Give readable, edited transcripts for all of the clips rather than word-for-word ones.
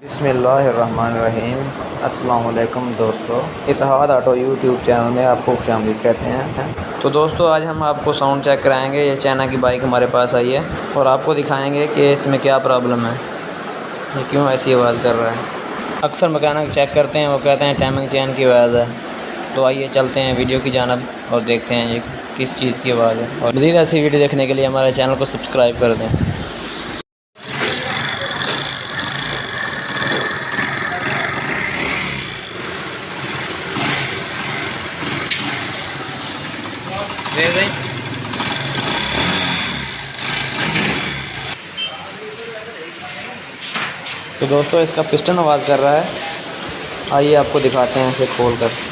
बिस्मिल्लाहिर्रहमानिर्रहीम। अस्सलाम वालेकुम दोस्तों, इत्तेहाद ऑटो यूट्यूब चैनल में आपको खुशामदीद कहते हैं। तो दोस्तों, आज हम आपको साउंड चेक कराएंगे। ये चाइना की बाइक हमारे पास आई है और आपको दिखाएंगे कि इसमें क्या प्रॉब्लम है, ये क्यों ऐसी आवाज़ कर रहा है। अक्सर मैकेनिक चेक करते हैं, वो कहते हैं टाइमिंग चेन की आवाज़ है। तो आइए चलते हैं वीडियो की जानब और देखते हैं ये किस चीज़ की आवाज़ है। और मज़ीद ऐसी वीडियो देखने के लिए हमारे चैनल को सब्सक्राइब कर दें। तो दोस्तों, इसका पिस्टन आवाज़ कर रहा है। आइए आपको दिखाते हैं इसे खोल कर।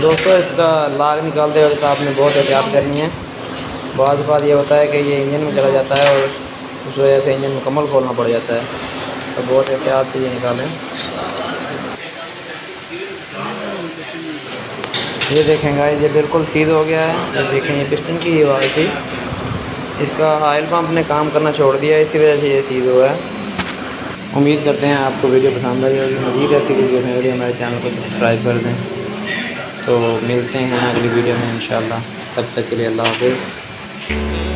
दोस्तों, इसका लाग निकालते वक्त आपने बहुत एहतियात करनी है। बाज़ बात ये होता है कि ये इंजन में चला जाता है और उस वजह से इंजन मुकम्मल खोलना पड़ जाता है। तो बहुत एहतियात से ये निकालें। ये देखें गाइस, ये बिल्कुल सीधा हो गया है। ये देखें, ये पिस्टन की ही आवाज़ थी। इसका ऑयल पंप ने काम करना छोड़ दिया, इसी वजह से ये सीधा हुआ है। उम्मीद करते हैं आपको वीडियो पसंद आई होगी। मज़ीद ऐसी वीडियो देखने के लिए हमारे चैनल को सब्सक्राइब कर दें। तो मिलते हैं अगली वीडियो में इंशाल्लाह। तब तक के लिए अल्लाह हाफ़िज़।